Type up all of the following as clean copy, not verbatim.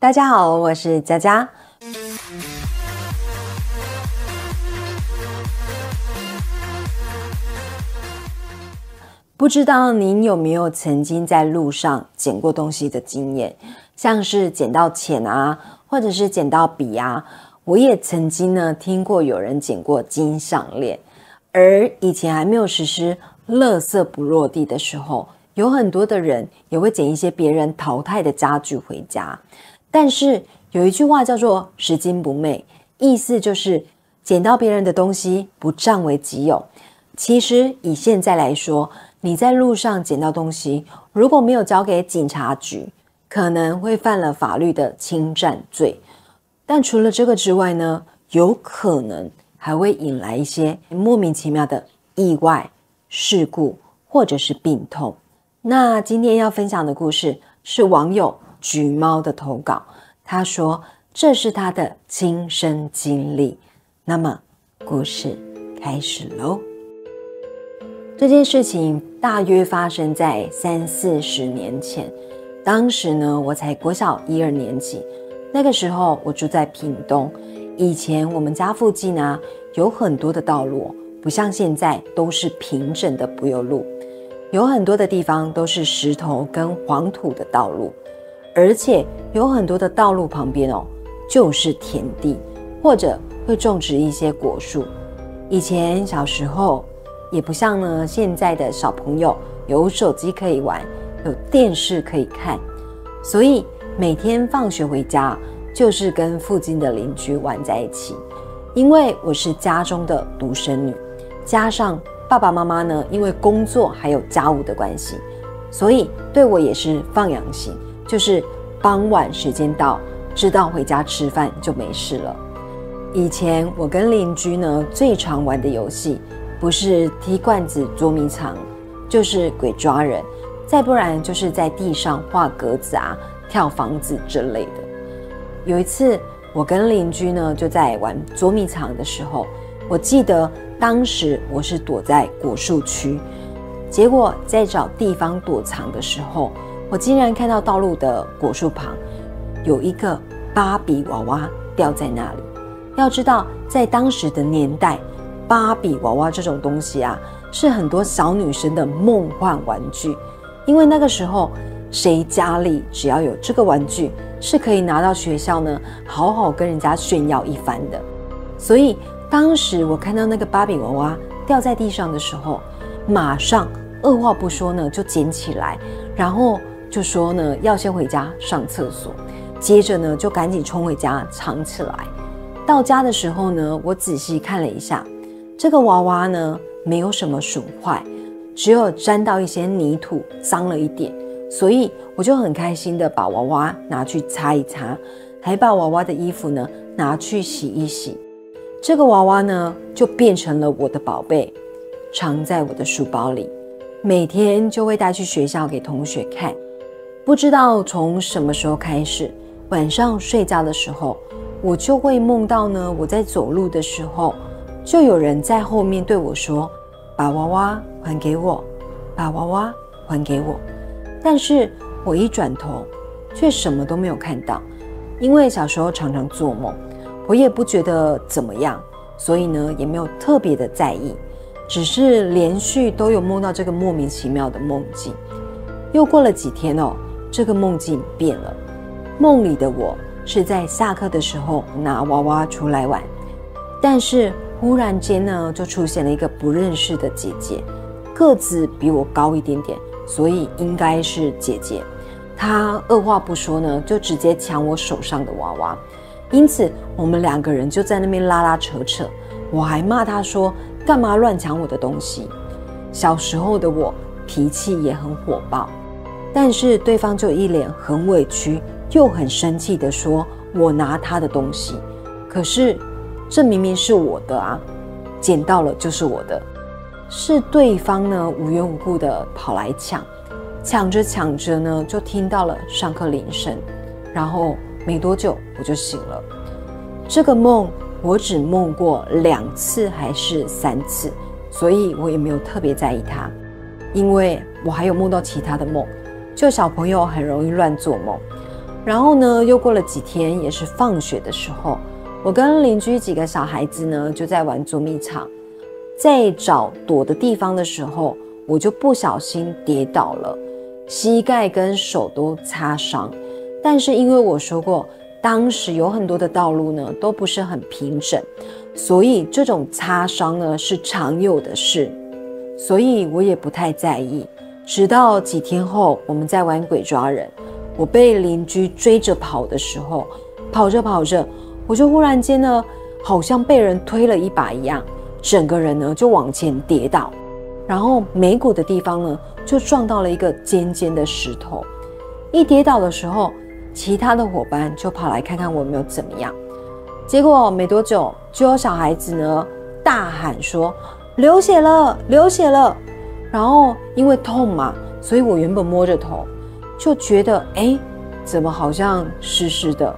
大家好，我是佳佳。不知道您有没有曾经在路上捡过东西的经验，像是捡到钱啊，或者是捡到笔啊。我也曾经呢听过有人捡过金项链，而以前还没有实施垃圾不落地的时候，有很多的人也会捡一些别人淘汰的家具回家。但是有一句话叫做拾金不昧，意思就是捡到别人的东西不占为己有。其实以现在来说，你在路上捡到东西，如果没有交给警察局，可能会犯了法律的侵占罪。但除了这个之外呢，有可能还会引来一些莫名其妙的意外、事故或者是病痛。那今天要分享的故事是网友橘猫的投稿，他说这是他的亲身经历。那么故事开始咯。这件事情大约发生在30-40年前，当时呢我才国小1-2年级，那个时候我住在屏东。以前我们家附近啊有很多的道路，不像现在都是平整的柏油路，有很多的地方都是石头跟黄土的道路，而且有很多的道路旁边就是田地，或者会种植一些果树。以前小时候也不像呢现在的小朋友有手机可以玩，有电视可以看，所以每天放学回家就是跟附近的邻居玩在一起。因为我是家中的独生女，加上爸爸妈妈呢因为工作还有家务的关系，所以对我也是放养型，就是傍晚时间到，知道回家吃饭就没事了。以前我跟邻居呢最常玩的游戏，不是踢罐子捉迷藏，就是鬼抓人，再不然就是在地上画格子啊、跳房子之类的。有一次我跟邻居呢就在玩捉迷藏的时候，我记得当时我是躲在果树区，结果在找地方躲藏的时候，我竟然看到道路的果树旁有一个芭比娃娃掉在那里。要知道在当时的年代，芭比娃娃这种东西啊是很多小女生的梦幻玩具，因为那个时候谁家里只要有这个玩具是可以拿到学校呢好好跟人家炫耀一番的。所以当时我看到那个芭比娃娃掉在地上的时候，马上二话不说呢就捡起来，然后就说呢要先回家上厕所，接着呢就赶紧冲回家藏起来。到家的时候呢，我仔细看了一下，这个娃娃呢没有什么损坏，只有沾到一些泥土，脏了一点，所以我就很开心的把娃娃拿去擦一擦，还把娃娃的衣服呢拿去洗一洗。这个娃娃呢就变成了我的宝贝，藏在我的书包里，每天就会带去学校给同学看。不知道从什么时候开始，晚上睡觉的时候，我就会梦到呢我在走路的时候，就有人在后面对我说，把娃娃还给我，把娃娃还给我。但是我一转头却什么都没有看到，因为小时候常常做梦，我也不觉得怎么样，所以呢也没有特别的在意，只是连续都有梦到这个莫名其妙的梦境。又过了几天这个梦境变了，梦里的我是在下课的时候拿娃娃出来玩，但是忽然间呢就出现了一个不认识的姐姐，个子比我高一点点，所以应该是姐姐。她二话不说呢就直接抢我手上的娃娃，因此我们2个人就在那边拉拉扯扯，我还骂她说干嘛乱抢我的东西。小时候的我脾气也很火爆，但是对方就一脸很委屈又很生气的说我拿他的东西，可是这明明是我的啊，捡到了就是我的。是对方呢无缘无故的跑来抢，抢着抢着呢就听到了上课铃声，然后没多久我就醒了。这个梦我只梦过2次还是3次，所以我也没有特别在意它，因为我还有梦到其他的梦，就小朋友很容易乱做梦。然后呢，又过了几天，也是放学的时候，我跟邻居几个小孩子呢就在玩捉迷藏，在找躲的地方的时候，我就不小心跌倒了，膝盖跟手都擦伤。但是因为我说过，当时有很多的道路呢都不是很平整，所以这种擦伤呢是常有的事，所以我也不太在意。直到几天后，我们在玩鬼抓人，我被邻居追着跑的时候，跑着跑着，我就忽然间呢，好像被人推了一把一样，整个人呢就往前跌倒，然后眉骨的地方呢就撞到了一个尖尖的石头。一跌倒的时候，其他的伙伴就跑来看看我有没有怎么样。结果没多久，就有小孩子呢大喊说：“流血了，流血了！”然后因为痛嘛，所以我原本摸着头，就觉得怎么好像湿湿的。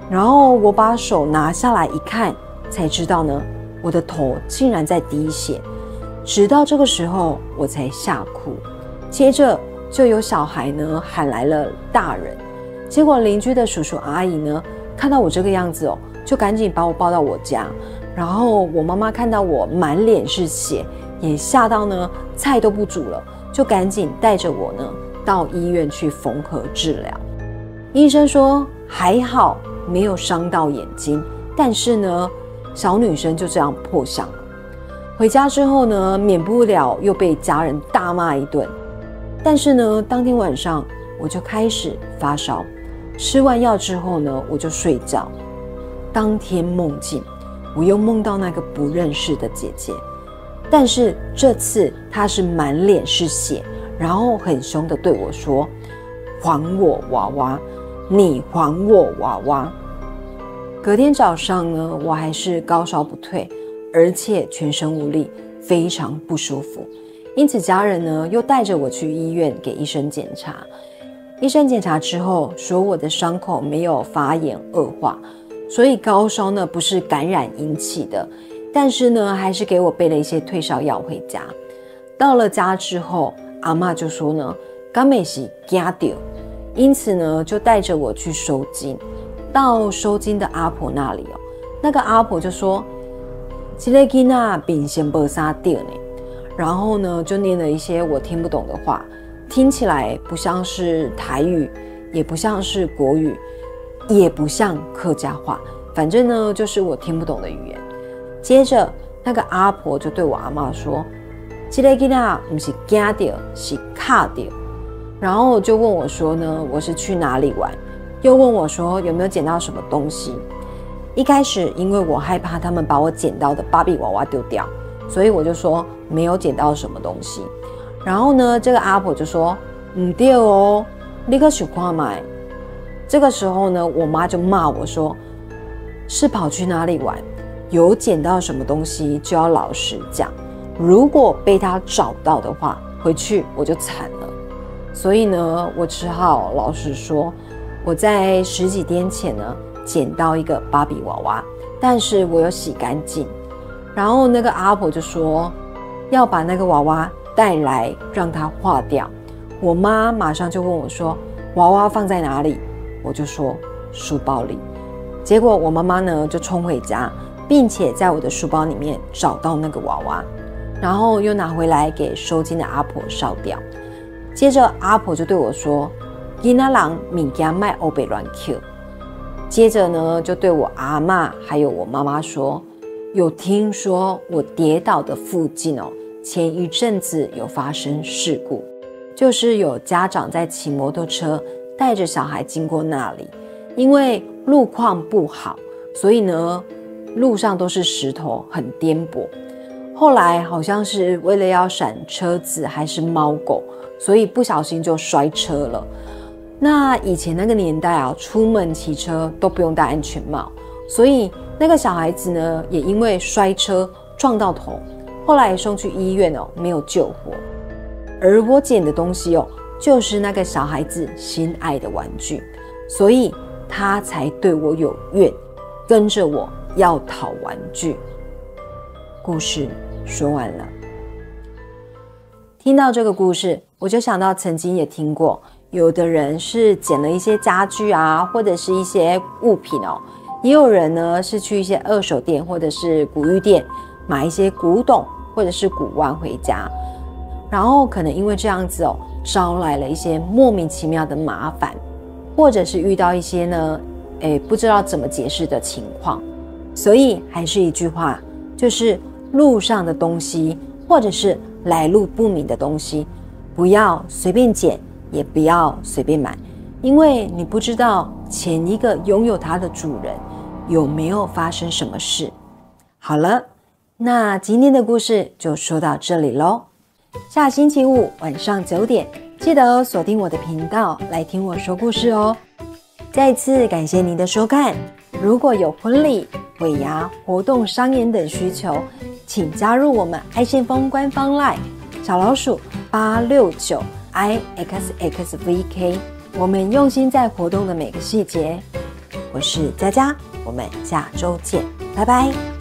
然后我把手拿下来一看，才知道呢，我的头竟然在滴血。直到这个时候，我才吓哭。接着就有小孩呢喊来了大人，结果邻居的叔叔阿姨呢看到我这个样子就赶紧把我抱到我家。然后我妈妈看到我满脸是血，也吓到呢菜都不煮了，就赶紧带着我呢到医院去缝合治疗。医生说还好没有伤到眼睛，但是呢小女生就这样破相了。回家之后呢，免不了又被家人大骂一顿。但是呢当天晚上我就开始发烧，吃完药之后呢我就睡觉。当天梦境我又梦到那个不认识的姐姐，但是这次她是满脸是血，然后很凶的对我说：“还我娃娃，你还我娃娃。”隔天早上呢，我还是高烧不退，而且全身无力，非常不舒服。因此家人呢又带着我去医院给医生检查。医生检查之后说我的伤口没有发炎恶化，所以高烧呢不是感染引起的，但是呢还是给我备了一些退烧药回家。到了家之后，阿嬷就说呢刚美是怕到，因此呢就带着我去收金。到收金的阿婆那里那个阿婆就说这个囡仔病先没啥到呢，然后呢就念了一些我听不懂的话，听起来不像是台语，也不像是国语，也不像客家话，反正呢就是我听不懂的语言。接着那个阿婆就对我阿嬷说这个囡仔不是怕到，是卡到。然后就问我说呢我是去哪里玩，又问我说有没有捡到什么东西。一开始因为我害怕他们把我捡到的芭比娃娃丢掉，所以我就说没有捡到什么东西。然后呢这个阿婆就说不对哦，你可想看看。这个时候呢我妈就骂我说是跑去哪里玩，有捡到什么东西就要老实讲，如果被他找到的话，回去我就惨了。所以呢我只好老实说，我在10几天前呢捡到一个芭比娃娃，但是我有洗干净。然后那个阿婆就说要把那个娃娃带来让它化掉。我妈马上就问我说娃娃放在哪里，我就说书包里。结果我妈妈呢就冲回家，并且在我的书包里面找到那个娃娃，然后又拿回来给收金的阿婆烧掉。接着阿婆就对我说囡仔人物件别黑白乱捡。接着呢就对我阿嬷还有我妈妈说，有听说我跌倒的附近前一阵子有发生事故，就是有家长在骑摩托车带着小孩经过那里，因为路况不好，所以呢路上都是石头，很颠簸。后来好像是为了要闪车子还是猫狗，所以不小心就摔车了。那以前那个年代出门骑车都不用戴安全帽，所以那个小孩子呢也因为摔车撞到头，后来送去医院没有救活。而我捡的东西就是那个小孩子心爱的玩具，所以他才对我有怨，跟着我要讨玩具。故事说完了。听到这个故事，我就想到曾经也听过有的人是捡了一些家具啊，或者是一些物品哦。也有人呢是去一些二手店或者是古玉店买一些古董或者是古玩回家，然后可能因为这样子哦，招来了一些莫名其妙的麻烦，或者是遇到一些呢，不知道怎么解释的情况。所以还是一句话，就是路上的东西或者是来路不明的东西，不要随便捡，也不要随便买，因为你不知道前一个拥有它的主人有没有发生什么事。好了，那今天的故事就说到这里咯。下星期五晚上9点，记得锁定我的频道来听我说故事哦。再一次感谢您的收看，如果有婚礼、尾牙、活动、商演等需求，请加入我们爱先锋官方 LINE 小老鼠869IXXVK， 我们用心在活动的每个细节。我是佳佳，我们下周见，拜拜。